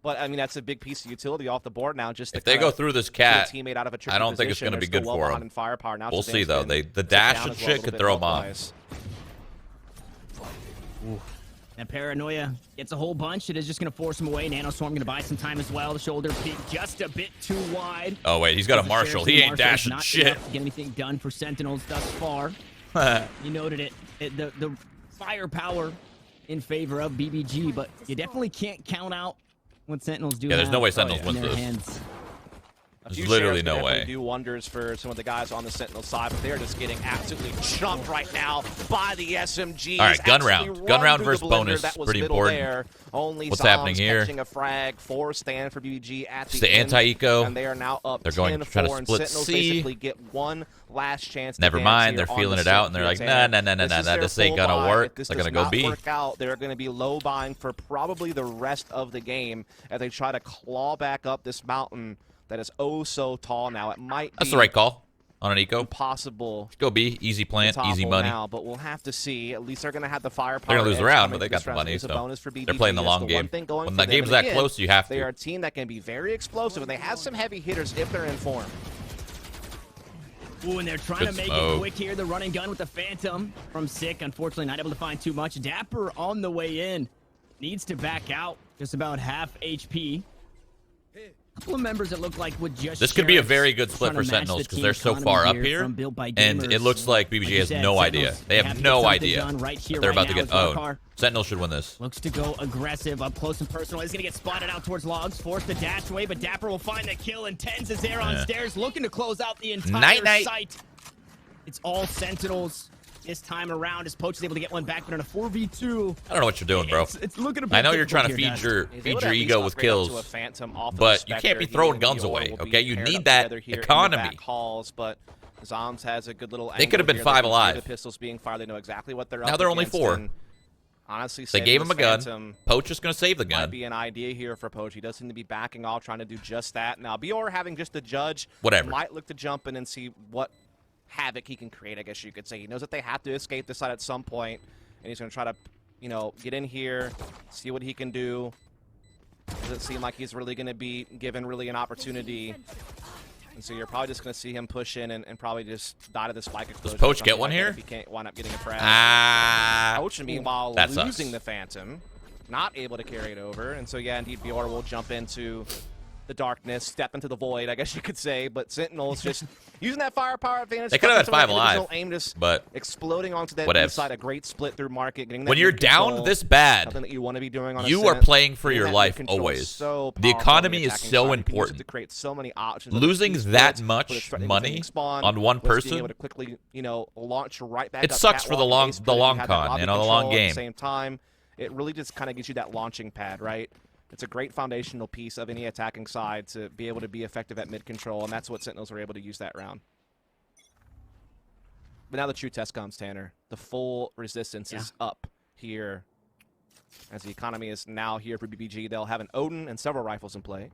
E: But, I mean, that's a big piece of utility off the board now. Just
C: if they go through this cat,
E: teammate out of a
C: I don't think it's going to be good for them. We'll see, though. The dash and shit could throw them off.
D: And Paranoia gets a whole bunch. It is just going to force him away. Nanoswarm going to buy some time as well. The shoulder peak just a bit too wide.
C: Oh, wait. He's got a Marshall. He ain't dashing shit.
D: To get anything done for Sentinels thus far. You noted it. The firepower in favor of BBG, but you definitely can't count out what Sentinels do.
C: Yeah, there's no way Sentinels wins this.
D: Hands.
C: There's literally no way.
E: Do wonders for some of the guys on the Sentinel side, but they're just getting absolutely jumped right now by the SMGs.
C: All right, gun round. Gun round versus bonus. Pretty important.
E: There. Only
C: what's happening here?
E: Catching a frag for stand for BBG at
C: it's
E: the
C: end. Anti-eco.
E: And they are now up.
C: They're going to try to split C.
E: Basically get one last chance.
C: Never mind. They're feeling it out, and they're like, nah. This ain't gonna work. They're gonna go B.
E: They're gonna be low buying for probably the rest of the game as they try to claw back up this mountain that is oh so tall now. It might be
C: that's the right call on an eco.
E: Impossible.
C: Go B. Easy plant. Easy money.
E: Now, but we'll have to see. At least they're going to have the firepower.
C: They're going to lose the round, but they got the money, so they're playing the long game. When the game's that close, you have to.
E: They are a team that can be very explosive, and they have some heavy hitters if they're in form.
D: Ooh, and they're trying to make it quick here. The running gun with the Phantom from Sick. Unfortunately, not able to find too much. Dapper on the way in. Needs to back out. Just about half HP. Couple of members that look like would just
C: this could be a very good split for Sentinels because they're so far up here, and it looks like BBG has no idea. They have no idea that they're about to get owned. Sentinels should win this.
D: Looks to go aggressive, up close and personal. He's going to get spotted out towards logs, force the dash away, but Dapper will find the kill, and TENZ is there on stairs, looking to close out the entire site. It's all Sentinels. This time around, as Poach is able to get one back, but in a 4v2.
C: I don't know what you're doing, bro.
D: It's looking a bit
C: I know you're trying to feed your ego with kills, but you can't be throwing guns away, okay? You need that economy.
E: But Zombs has a good little.
C: They could have been 5 alive.
E: The pistols being fired, they know exactly what they're
C: now
E: up
C: they're only
E: against,
C: 4.
E: Honestly,
C: they gave him a gun. Poach is going to save the gun.
E: Might be an idea here for Poach. He does seem to be backing off, trying to do just that. Now, Bior having just the judge.
C: Whatever.
E: Might look to jump in and see what havoc he can create, I guess you could say. He knows that they have to escape this side at some point, and he's going to try to, you know, get in here, see what he can do. Doesn't seem like he's really going to be given really an opportunity. And so you're probably just going to see him push in and probably just die to the spike explosion.
C: Does Poach get one here?
E: If he can't wind up getting a frag. Poach, meanwhile, losing the Phantom. Not able to carry it over. And so, yeah, indeed, Bior will jump into the darkness, step into the void, I guess you could say. But Sentinels just using that firepower advantage.
C: They could have had 5 alive, but
E: exploding onto that inside, a great split through market. Getting that
C: when you're down this bad,
E: something that you want to be doing on
C: you are playing for your life always. The economy is so important.
E: To create so many options.
C: Losing that much money on one person,
E: able to quickly, you know, launch right back.
C: It sucks for the long con, you know, the long game.
E: At the same time, it really just kind of gives you that launching pad, right? It's a great foundational piece of any attacking side to be able to be effective at mid-control, and that's what Sentinels were able to use that round. But now the true test comes, Tanner. The full resistance is up here. As the economy is now here for BBG, they'll have an Odin and several rifles in play.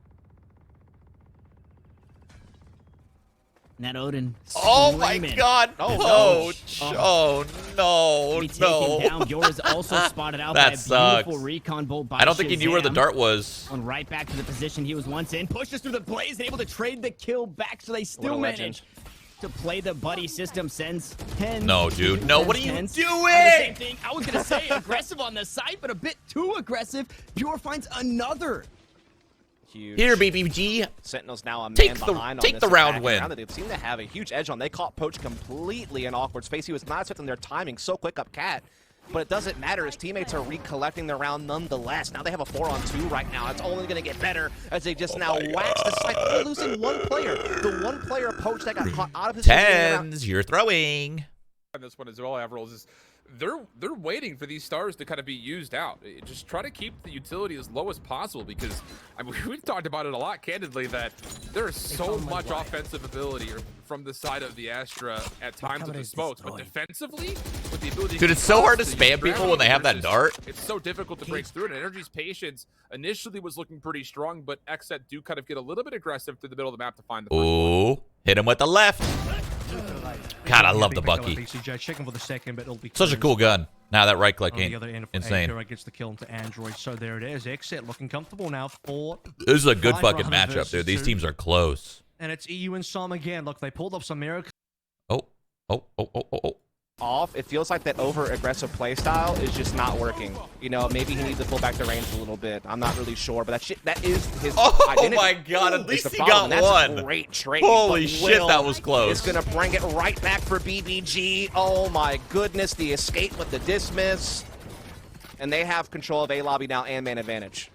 D: And that Odin.
C: Oh my God! Poach! Oh no! No!
D: Down. Yours also spotted out
C: that
D: by a
C: sucks.
D: beautiful recon bolt by
C: I don't think he knew where the dart was.
D: On right back to the position he was once in. Pushes through the blaze, able to trade the kill back, so they still manage to play the buddy system. Sends TENZ.
C: No, dude. No, what are you doing?
D: Same thing. I was gonna say aggressive on the site, but a bit too aggressive. Pure finds another.
E: Huge.
C: Here, BBG.
E: Sentinels now a man behind
C: take the round win.
E: That they seem to have a huge edge on. They caught Poach completely in awkward space. He was not expecting their timing so quick up cat. But it doesn't matter. His teammates are recollecting their round nonetheless. Now they have a 4-on-2 right now. It's only going to get better as they just now wax the site. They're losing one player. The one player Poach that got caught out of his
C: TENZ, you're throwing.
A: on this one as well, Avrils, is they're waiting for these stars to kind of be used out. Just try to keep the utility as low as possible, because I mean, we've talked about it a lot, candidly, that there is so much offensive ability from the side of the Astra at times with the smokes, but defensively, with the ability,
C: Dude, it's so hard to spam people when they have that dart.
A: It's so difficult to break through it. And Energy's patience initially was looking pretty strong, but XSET do kind of get a little bit aggressive through the middle of the map to find the first one.
C: Ooh, hit him with the left. God, I love the Bucky.
B: BCJ checking for the second, but it'll be
C: Such a cool gun. Now that right click
B: on the
C: ain't
B: other end of
C: insane.
B: Akira gets the kill into Android. So there it is. XSET looking comfortable now for.
C: This is a good
B: Five
C: fucking
B: runners
C: matchup, dude. These
B: versus
C: teams are close.
B: And it's EU and Som again. Look, they pulled off some miracle.
C: Oh.
E: Off, it feels like that over-aggressive play style is just not working. You know, maybe he needs to pull back the range a little bit. I'm not really sure, but that is his identity.
C: Oh my God, at least
E: It's the
C: he
E: problem.
C: got
E: That's
C: one.
E: A great trade.
C: Holy
E: but
C: shit,
E: Will
C: that was close.
E: is going to bring it right back for BBG. Oh my goodness, the escape with the dismiss. And they have control of A lobby now and man advantage.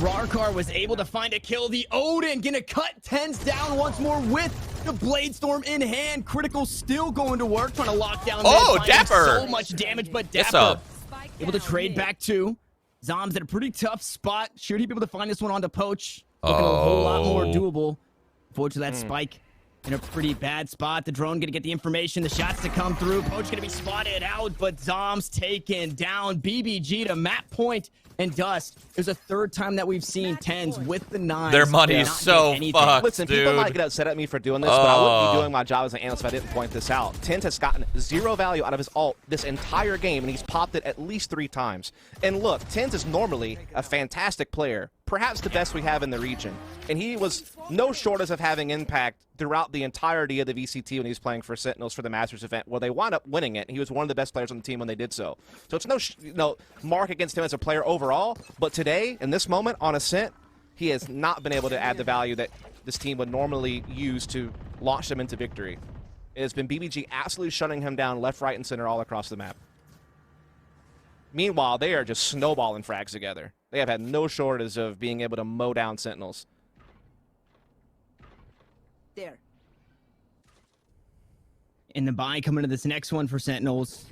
D: Rarkar was able to find a kill. The Odin gonna cut TENZ down once more with the Blade Storm in hand. Critical still going to work, trying to lock down.
C: Oh,
D: mid, finding
C: Dapper!
D: So much damage, but
C: Yes,
D: Dapper able to trade back to Zom's at a pretty tough spot. Should he be able to find this one on to Poach? Looking a whole lot more doable. Unfortunately, that spike in a pretty bad spot. The drone gonna get the information, the shots to come through. Poach gonna be spotted out, but Zom's taken down. BBG to map point and dust. There's a third time that we've seen TENZ with the nines.
C: Their money is
D: not
C: so
D: get anything.
C: fucked,
E: Listen,
C: dude.
E: people might get upset at me for doing this, but I wouldn't be doing my job as an analyst if I didn't point this out. TENZ has gotten 0 value out of his ult this entire game, and he's popped it at least 3 times. And look, TENZ is normally a fantastic player, perhaps the best we have in the region. And he was no shortage of having impact throughout the entirety of the VCT when he was playing for Sentinels for the Masters event, where they wound up winning it. He was one of the best players on the team when they did so. So it's no mark against him as a player overall, but today, in this moment, on Ascent, he has not been able to add the value that this team would normally use to launch them into victory. It has been BBG absolutely shutting him down left, right, and center all across the map. Meanwhile, they are just snowballing frags together. They have had no shortage of being able to mow down Sentinels.
D: There. In the buy coming to this next one for Sentinels.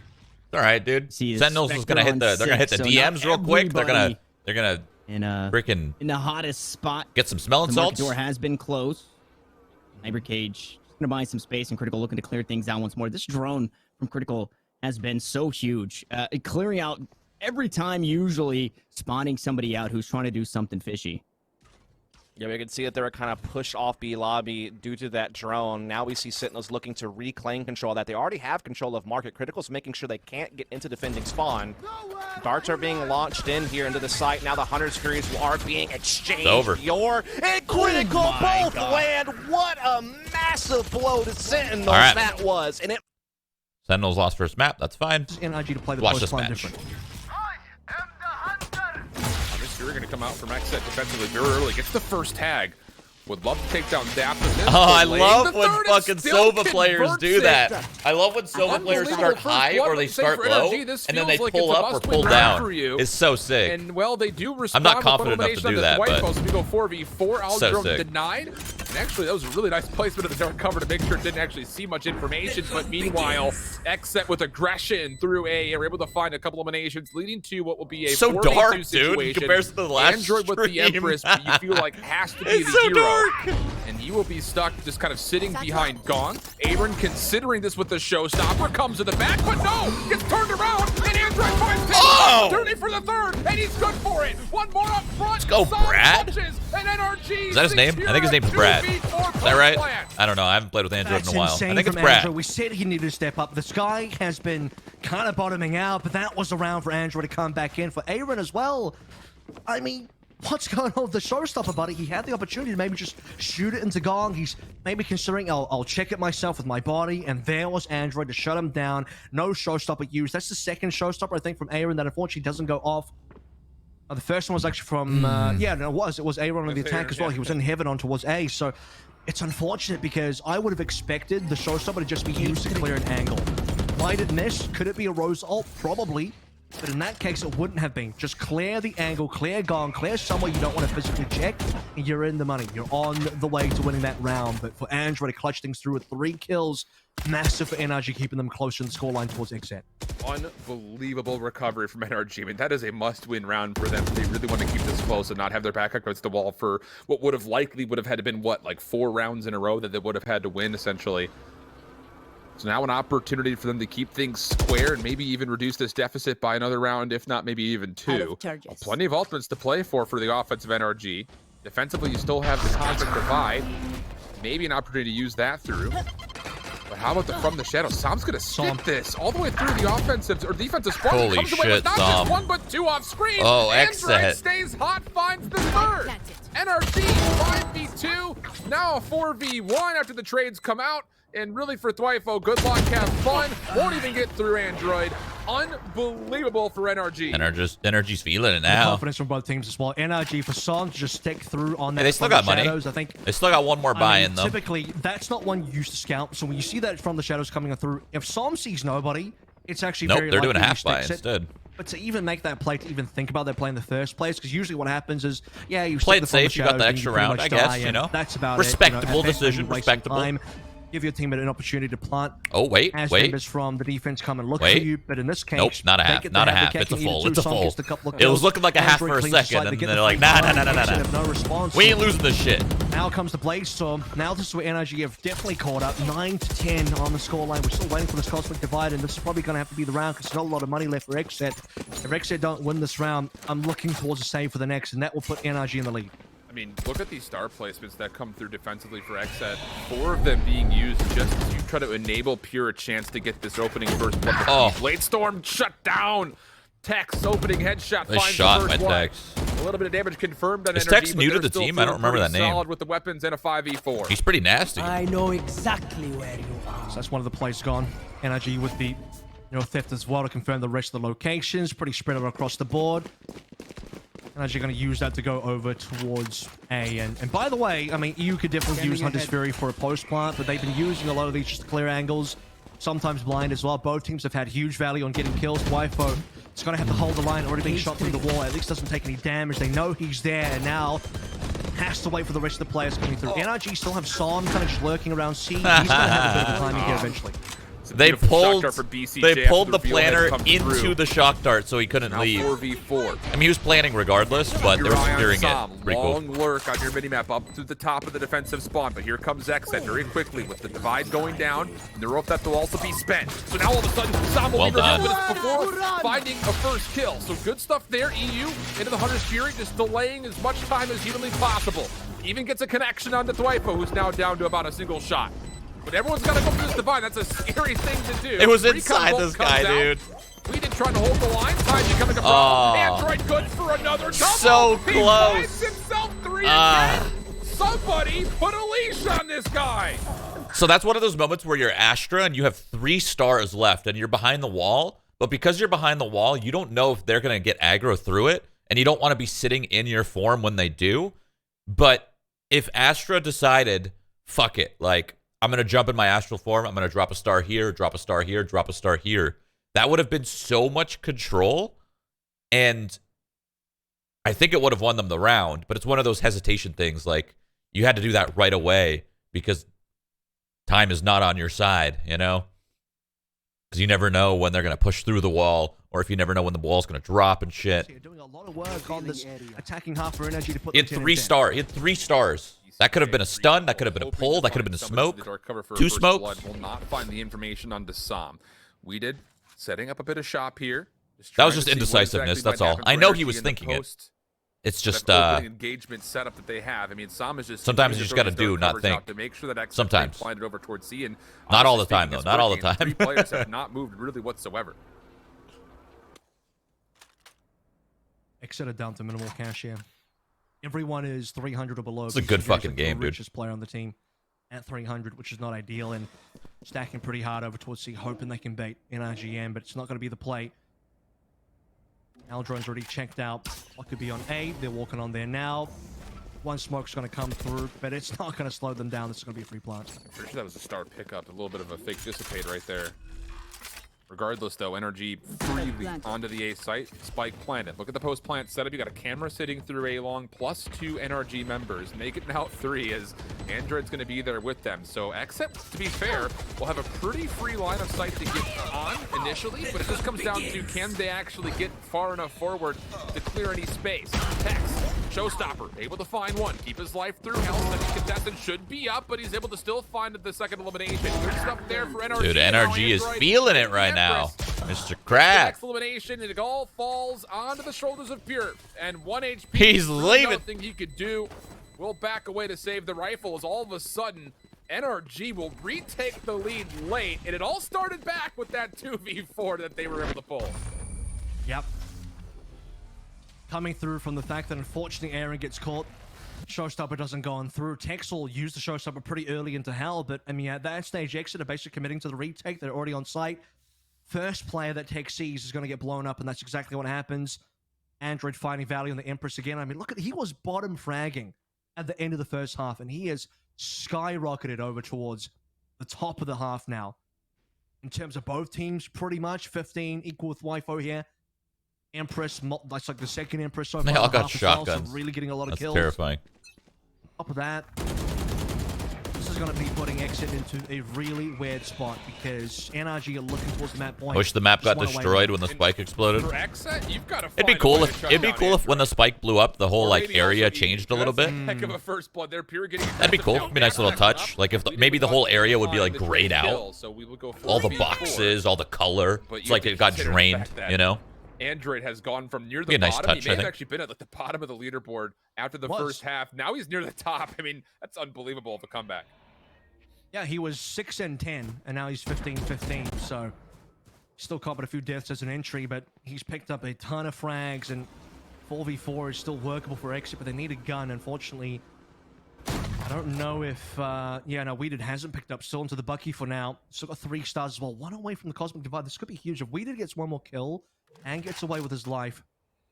C: All right, dude.
D: See,
C: Sentinels is
D: Spectre
C: gonna hit
D: on
C: the. They're gonna hit the
D: 6, so
C: DMs
D: not
C: real quick. They're
D: everybody
C: gonna
D: in
C: freaking
D: in the hottest spot.
C: get some smelling
D: The market
C: salts.
D: door has been closed. Hyper Cage just gonna buy some space, and Critical looking to clear things out once more. This drone from Critical has been so huge, clearing out every time, usually spawning somebody out who's trying to do something fishy.
E: Yeah, we can see that they were kind of pushed off B lobby due to that drone. Now we see Sentinels looking to reclaim control of that. They already have control of Market Criticals, making sure they can't get into defending spawn. Darts are being launched in here into the site. Now the Hunter's Furies are being exchanged.
C: It's over.
E: And Critical both land. What a massive blow to Sentinels that was. And it.
C: Sentinels lost first map. That's fine.
B: NIG to play the
C: Watch
B: post
C: this
B: plan
C: match.
B: different.
A: We're going to come out from XSET defensively very early. Gets the first tag. Would love to take down Dap.
C: Oh, I love when fucking Sova players do that. I love when Sova players start high or they start low, and then they pull up or pull down. It's so sick.
A: And, well, they do respond.
C: I'm not confident enough to do that, but
A: we go 4v4.
C: so
A: Aldrum
C: sick.
A: denied. And actually, that was a really nice placement of the cover to make sure it didn't actually see much information. But meanwhile, XSET with aggression through A are able to find a couple eliminations, leading to what will be a
C: so
A: 4v2
C: dark, dude,
A: situation.
C: in comparison to the last
A: Android with the
C: stream.
A: Empress, you feel like has to be
C: It's
A: the
C: so
A: hero.
C: dark.
A: And he will be stuck just kind of sitting behind Gong. Aaron considering this with the showstopper, comes to the back, but no! Gets turned around, and Android finds him! Opportunity for the third, and he's good for it! One more up front!
C: Let's go,
A: Son
C: Brad!
A: punches, and NRG
C: Is that his name? I think his name's Brad. Is that right?
A: Plan.
C: I don't know. I haven't played with Android
B: That's
C: in a while.
B: insane
C: I think it's
B: from
C: Brad.
B: Android. We said he needed to step up. The sky has been kind of bottoming out, but that was around for Android to come back in. For Aaron as well, I mean, what's going on with the showstopper, buddy? He had the opportunity to maybe just shoot it into Gong. He's maybe considering, I'll check it myself with my body, and there was Android to shut him down. No showstopper used. That's the second showstopper, I think, from Aaron that unfortunately doesn't go off. The first one was actually from, yeah, no, it was Aaron on the attack as well. He was in heaven on towards A, so it's unfortunate because I would have expected the showstopper to just be used to clear an angle. Might it miss? Could it be a Rose ult? Probably. But in that case, it wouldn't have been. Just clear the angle, clear gong, clear somewhere you don't want to physically check, and you're in the money. You're on the way to winning that round. But for Android to clutch things through with 3 kills, massive for NRG, keeping them closer in the scoreline towards XZ.
A: Unbelievable recovery from NRG. I mean, that is a must-win round for them if they really want to keep this close and not have their back against the wall for what would have had to been, what, like 4 rounds in a row that they would have had to win, essentially. So now an opportunity for them to keep things square and maybe even reduce this deficit by another round, if not maybe even 2. Plenty of ultimates to play for the offensive NRG. Defensively, you still have the Cosmic Divide. Maybe an opportunity to use that through. But how about the from the shadow? Sam's gonna stick this all the way through the offensive or defensive spawn.
C: Holy shit,
A: not
C: Sam.
A: just 1 but 2 off screen.
C: Oh,
A: Android stays hot, finds the 3rd. NRG 5v2, now a 4v1 after the trades come out. And really for Thwifo, good luck, have fun. Won't even get through Android. Unbelievable for NRG.
C: NRG's feeling it
B: The
C: now.
B: confidence from both teams as well. NRG for Sam to just stick through on that.
C: Hey, they still
B: from
C: got
B: the
C: money.
B: shadows, I think.
C: They still got one more buy-in, though.
B: Typically, that's not one you use to scout. So when you see that from the shadows coming through, if Sam sees nobody, it's actually
C: Nope,
B: very
C: they're
B: likely
C: doing a
B: he
C: half buy
B: sticks it.
C: instead.
B: But to even make that play, to even think about that play in the first place, because usually what happens is, yeah, you
C: Played
B: stick the from
C: safe, you got the
B: shadows,
C: extra
B: you pretty
C: round,
B: much
C: I guess,
B: die,
C: you
B: and
C: know?
B: That's about
C: Respectable
B: it.
C: decision, respectable.
B: Time. Give your teammate an opportunity to plant.
C: Oh, wait.
B: As members from the defense come and look for
C: Wait.
B: you, but in this case,
C: Nope, not a
B: they
C: half,
B: get
C: not
B: to
C: a
B: have the
C: half. It's a
B: kick, and
C: full,
B: either
C: it's a
B: Sam
C: full.
B: gets the couple of
C: It was
B: kills.
C: looking like a half
B: Android
C: for a
B: cleans the
C: second,
B: site,
C: and
B: they
C: then
B: get
C: they're
B: the
C: like,
B: free
C: nah,
B: fire,
C: nah, nah, nah,
B: instead
C: nah.
B: of no response.
C: We ain't losing this shit.
B: Now comes the Blaze Storm. Now this is where NRG have definitely caught up. 9-10 on the scoreline. We're still waiting for this Cosmic Divide, and this is probably going to have to be the round because there's not a lot of money left for XZ. If XZ don't win this round, I'm looking towards a save for the next, and that will put NRG in the lead.
A: I mean, look at these star placements that come through defensively for XZ. 4 of them being used just to try to enable Pure a chance to get this opening first blood.
C: Oh.
A: Blade Storm shut down. Tex opening headshot
C: They
A: finds
C: shot
A: the
C: my
A: first one.
C: Tex.
A: A little bit of damage confirmed on
C: Is
A: NRG,
C: Tex
A: but
C: new to
A: they're
C: the
A: still
C: team? I don't
A: feeling
C: remember
A: pretty
C: that name.
A: Solid with the weapons and a 5v4.
C: He's pretty nasty.
F: I know exactly where you are.
B: So that's one of the plays gone. NRG with the theft as well to confirm the rest of the locations. Pretty spread out across the board. NRG going to use that to go over towards A. And by the way, I mean, you could definitely use Hunter's Fury for a post plant, but they've been using a lot of these just to clear angles. Sometimes blind as well. Both teams have had huge value on getting kills. Wifo is going to have to hold the line, already being shot through the wall. At least doesn't take any damage. They know he's there, and now has to wait for the rest of the players coming through. NRG still have Son kind of just lurking around C. He's going to have a bit of a timing here eventually.
C: They pulled
A: Shock dart for BCJ
C: they
A: after
C: pulled the
A: reveal had
C: planner
A: come
C: into
A: through.
C: the shock dart so he couldn't
A: Now
C: leave.
A: 4v4.
C: I mean, he was planning regardless, but they were securing
A: Sam.
C: it. Pretty
A: Long
C: cool.
A: lurk on your minimap up to the top of the defensive spawn, but here comes XZ very quickly with the divide going down, and the rope that will also be spent. So now all of a sudden, Sam will
C: Well
A: be revealed
C: done.
A: before finding a first kill. So good stuff there, EU into the Hunter's Fury, just delaying as much time as humanly possible. Even gets a connection on the Thwifo, who's now down to about a single shot. But everyone's got to go through this divide. That's a scary thing to do.
C: It was
A: Recon
C: inside
A: bolt
C: this
A: comes
C: guy,
A: out.
C: dude.
A: We did trying to hold the line. Time becoming a problem.
C: Oh.
A: Android good for another double.
C: So
A: He
C: close.
A: finds himself 3
C: Ah.
A: again. Somebody put a leash on this guy.
C: So that's one of those moments where you're Astra and you have 3 stars left and you're behind the wall, but because you're behind the wall, you don't know if they're going to get aggro through it, and you don't want to be sitting in your form when they do. But if Astra decided, fuck it, like, I'm going to jump in my astral form, I'm going to drop a star here, drop a star here, drop a star here, that would have been so much control, and I think it would have won them the round, but it's one of those hesitation things, like, you had to do that right away because time is not on your side, you know? Because you never know when they're going to push through the wall, or if you never know when the wall's going to drop and shit.
B: So you're doing a lot of work on this attacking half for NRG to put
C: He had 3 stars. He had 3 stars. That could have been a stun. That could have been a pull. That could have been a smoke. 2 smokes.
A: Will not find the information on Sam. We did setting up a bit of shop here.
C: That was just indecisiveness. That's all. I know he was thinking it. It's just
A: engagement setup that they have. I mean, Sam is just
C: sometimes you just got to do, not think.
A: To make sure that
C: Sometimes.
A: it over towards C, and
C: not all the time though. Not all the time.
A: 3 players have not moved really whatsoever.
B: Exeter down to minimal cash here. Everyone is 300 or below.
C: It's a good fucking game,
B: the
C: dude.
B: Richest player on the team at 300, which is not ideal, and stacking pretty hard over towards C, hoping they can bait NRGM, but it's not going to be the play. Aldron's already checked out. What could be on A? They're walking on there now. One smoke's going to come through, but it's not going to slow them down. This is going to be a free plant.
A: I'm pretty sure that was a star pickup. A little bit of a fake dissipate right there. Regardless, though, Energy freely onto the A site. Spike planted. Look at the post-plant setup. You got a camera sitting through A long, plus 2 NRG members. Make it now 3 as Android's going to be there with them. So Exit, to be fair, will have a pretty free line of sight to get on initially, but it just comes down to can they actually get far enough forward to clear any space. Tex, showstopper, able to find one. Keep his life through health. I think contestant should be up, but he's able to still find the second elimination. Good stuff there for NRG.
C: Dude, NRG is feeling it right now. Mr. Crab.
A: Next elimination, and it all falls onto the shoulders of Pure. And 1 HP.
C: He's leaving.
A: Nothing he could do. Will back away to save the rifle as all of a sudden NRG will retake the lead late. And it all started back with that 2v4 that they were able to pull.
B: Yep. Coming through from the fact that unfortunately Aaron gets caught. Showstopper doesn't go on through. Texel used the showstopper pretty early into hell, but I mean at that stage Exit are basically committing to the retake. They're already on site. First player that Tech sees is going to get blown up, and that's exactly what happens. Android finding value on the Empress again. I mean, look at, he was bottom fragging at the end of the first half, and he has skyrocketed over towards the top of the half now. In terms of both teams, pretty much 15 equal with Wifo here. Empress, that's like the second Empress so far.
C: They all got shotguns.
B: Well, so really getting a lot of
C: That's
B: kills.
C: terrifying.
B: Top of that, this is going to be putting Exit into a really weird spot because NRG are looking towards the map point.
C: I wish the map got
B: Just went
C: destroyed
B: away.
C: when the spike exploded.
A: For Exit, you've got to
C: It'd be cool if when the spike blew up, the whole
A: Or
C: like
A: maybe
C: area
A: also
C: changed a little bit.
A: Heck of a first blood there. Pure getting
C: That'd be cool. It'd be a nice little touch. Like if maybe the whole area would be like grayed out.
A: So we will go for
C: All the
A: 3v4.
C: boxes, all the color.
A: But
C: It's
A: you
C: like
A: have
C: it
A: to
C: got
A: consider the
C: drained,
A: fact that
C: you know?
A: Android has gone from near
C: Be
A: the
C: a nice
A: bottom.
C: touch,
A: He may
C: I
A: have
C: think.
A: actually been at the bottom of the leaderboard after the first half. Now he's near the top. I mean, that's unbelievable of a comeback.
B: Yeah, he was 6-10, and now he's 15-15, so still copping a few deaths as an entry, but he's picked up a ton of frags, and 4v4 is still workable for Exit, but they need a gun, unfortunately. I don't know if, yeah, no, Weeded hasn't picked up, still into the Bucky for now. Still got 3 stars as well, 1 away from the Cosmic Divide. This could be huge. If Weeded gets 1 more kill and gets away with his life,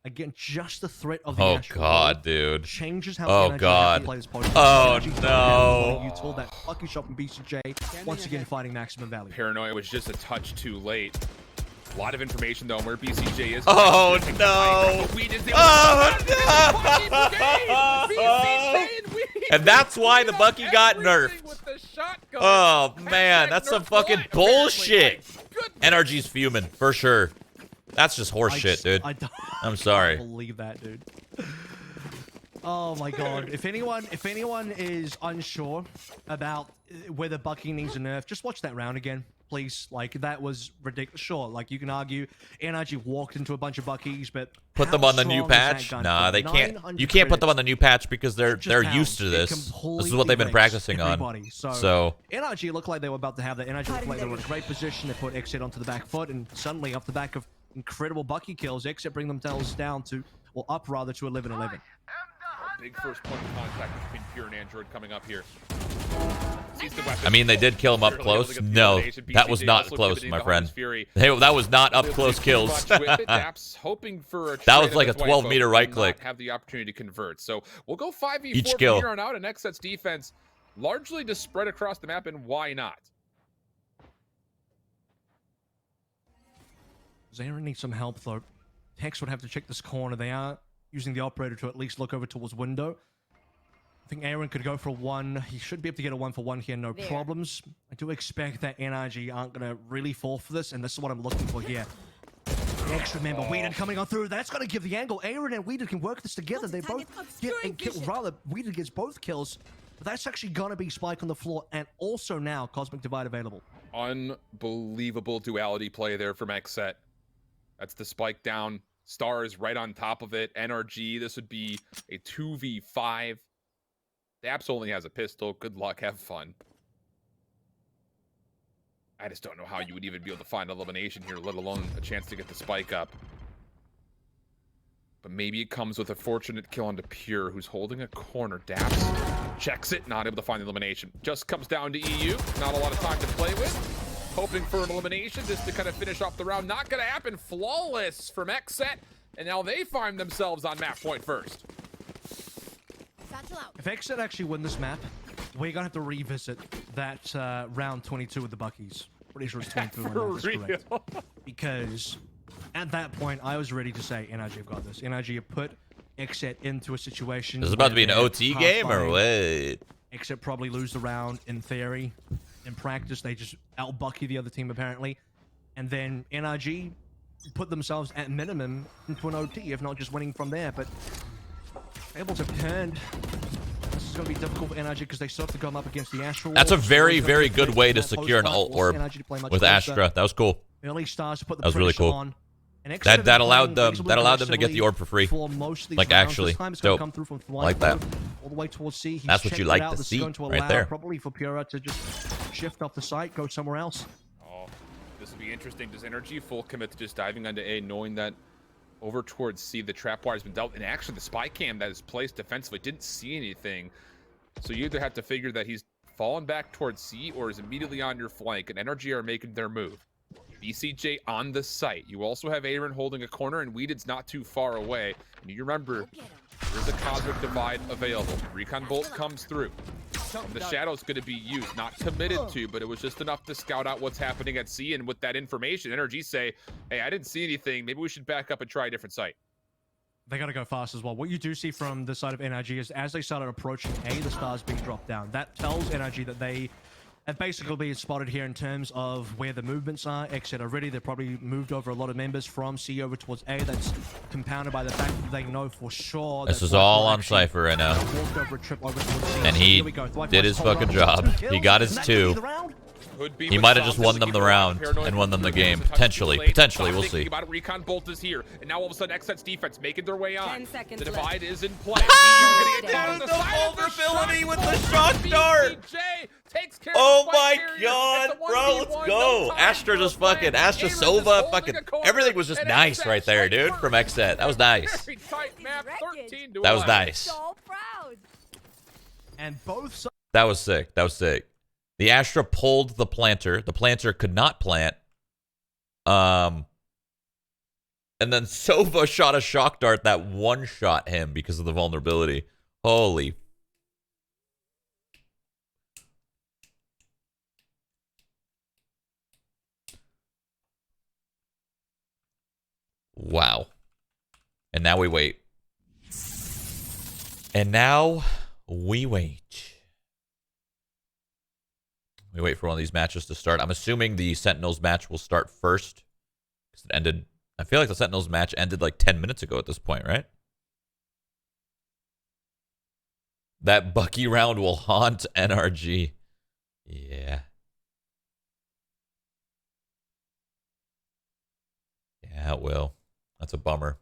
B: again, just the threat of the
C: Oh
B: Astral
C: god,
B: World
C: dude.
B: changes how
C: Oh
B: NRG
C: god.
B: play this post.
C: Oh
B: NRG
C: no.
B: You told that Bucky shot from BCJ, once again fighting maximum value.
A: Paranoia was just a touch too late. A lot of information though on where BCJ is.
C: Oh no. And that's why the Bucky got nerfed. Oh man, that's some fucking bullshit. NRG's fuming for sure. That's just horse shit, dude. I'm sorry.
B: I can't believe that, dude. Oh my god. If anyone is unsure about whether Bucky needs a nerf, just watch that round again, please. Like, that was ridiculous. Sure, like, you can argue NRG walked into a bunch of Buckies, but
C: put them on the new patch? Nah, they can't. You can't put them on the new patch because they're used to this. This is what they've been practicing on. So
B: NRG looked like they were about to have that. NRG looked like they were in a great position. They put Exit onto the back foot, and suddenly, off the back of incredible Bucky kills, Exit bring themselves down to, or up rather, to 11-11.
A: Big first point of contact between Pure and Android coming up here.
C: I mean, they did kill him up close. No, that was not close, my friend. Hey, that was not up close kills. That was like a 12-meter right click.
A: Have the opportunity to convert. So we'll go 5v4
C: Each
A: from
C: kill.
A: here on out, and Xset's defense largely just spread across the map, and why not?
B: Zaren needs some help though. Hex would have to check this corner. They are using the operator to at least look over towards window. I think Aaron could go for 1. He should be able to get a 1-for-1 here, no problems. I do expect that NRG aren't going to really fall for this, and this is what I'm looking for here. Next, remember, Weeded coming on through. That's going to give the angle. Aaron and Weeded can work this together. They both get a kill. Rather, Weeded gets both kills. But that's actually going to be Spike on the floor, and also now Cosmic Divide available.
A: Unbelievable duality play there from Xset. That's the spike down. Stars right on top of it. NRG, this would be a 2v5. Daps only has a pistol. Good luck. Have fun. I just don't know how you would even be able to find elimination here, let alone a chance to get the spike up. But maybe it comes with a fortunate kill onto Pure, who's holding a corner. Daps checks it, not able to find the elimination. Just comes down to EU. Not a lot of time to play with. Hoping for an elimination just to kind of finish off the round. Not going to happen. Flawless from Xset. And now they find themselves on map point first.
B: If Xset actually win this map, we're going to have to revisit that round 22 with the Buckies. pretty sure it's 23
A: For
B: and that is correct.
A: real.
B: Because at that point, I was ready to say, NRG have got this. NRG have put Exit into a situation.
C: This is about to be an
B: where
C: OT
B: they're
C: game or
B: half-fighting.
C: what?
B: Exit probably lose the round in theory. In practice, they just out-bucky the other team apparently. And then NRG put themselves at minimum into an OT, if not just winning from there. But able to turn. This is going to be difficult for NRG because they still have to come up against the Astral.
C: That's a
B: Wolves.
C: very,
B: So
C: very
B: it's
C: good
B: gonna
C: way
B: be
C: to
B: that
C: secure an
B: post-fight.
C: ult
B: We'll
C: orb
B: see NRG to play much
C: with
B: closer.
C: Astra. That was cool.
B: Early stars to put the
C: That was really
B: pressure
C: cool.
B: on. And Exit
C: That
B: have been
C: allowed
B: playing
C: them
B: reasonably
C: to get the orb for free.
B: for most of these
C: Like,
B: rounds.
C: actually,
B: This time it's gonna
C: dope.
B: come through from
C: I like that.
B: all the way towards C. He's
C: That's what you
B: checked it
C: like
B: out.
C: to
B: This is
C: see,
B: going to
C: right
B: allow
C: there.
B: probably for Pura to just shift off the site, go somewhere else.
A: Oh, this will be interesting. Does Energy full commit to just diving onto A, knowing that over towards C, the trap wire has been dealt, and actually the spy cam that is placed defensively didn't see anything. So you either have to figure that he's fallen back towards C or is immediately on your flank, and Energy are making their move. BCJ on the site. You also have Aaron holding a corner, and Weeded's not too far away. And you remember, there's a Cosmic Divide available. Recon Bolt comes through. The Shadow's going to be used, not committed to, but it was just enough to scout out what's happening at C, and with that information, Energy say, hey, I didn't see anything. Maybe we should back up and try a different site.
B: They gotta go fast as well. What you do see from the side of NRG is as they started approaching A, the stars being dropped down. That tells NRG that they have basically been spotted here in terms of where the movements are. Exit already. They've probably moved over a lot of members from C over towards A. That's compounded by the fact that they know for sure.
C: This
B: that
C: is all on
B: actually
C: Cypher right now.
B: walked over a trip over towards C.
C: And
B: So
C: he
B: here we go. Dwight
C: did
B: West
C: his
B: hold
C: fucking
B: up.
C: job.
B: 2
C: He got his
B: kills. That could be
C: 2.
B: the round.
A: Could be
C: He
A: with
C: might have
A: Psalm.
C: just won
A: Doesn't
C: them
A: keep
C: the
A: it
C: round
A: Paranoid
C: and won them the
A: Recruiter
C: game.
A: is a touch
C: Potentially.
A: too late.
C: Potentially.
A: Stop
C: We'll
A: thinking
C: see.
A: about it. Recon Bolt is here, and now all of a sudden Xset's defense making their way on.
G: 10 seconds
A: The
G: left.
A: divide is in play. You're gonna get down
G: Dude,
A: the side of the
C: vulnerability
A: shot.
C: with the shock dart.
A: BBG takes care
C: Oh
A: of the
C: my
A: spike carrier.
C: god,
A: It's a
C: bro,
A: 1v1,
C: let's
A: no
C: go.
A: time
C: Astra
A: for
C: just
A: a play.
C: fucking, Astra
A: Aaron's
C: Sova,
A: just holding
C: fucking,
A: a corner,
C: everything was just
A: and
C: nice
A: Xset
C: right there, dude,
A: strikes
C: from
A: first.
C: Xset. That was nice.
A: Very tight map, 13 to
C: That was
A: 11.
C: nice.
G: So proud.
B: And both sides.
C: That was sick. That was sick. The Astra pulled the planter. The planter could not plant. And then Sova shot a shock dart that one-shot him because of the vulnerability. Holy. Wow. And now we wait. And now we wait. We wait for one of these matches to start. I'm assuming the Sentinels match will start first. Because it ended. I feel like the Sentinels match ended like 10 minutes ago at this point, right? That Bucky round will haunt NRG. Yeah. Yeah, it will. That's a bummer.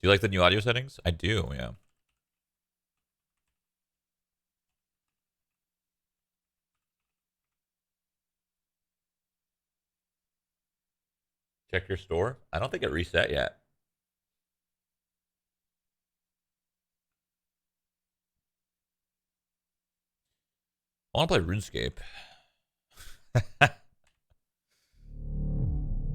C: Do you like the new audio settings? I do, yeah. Check your store. I don't think it reset yet. I want to play RuneScape.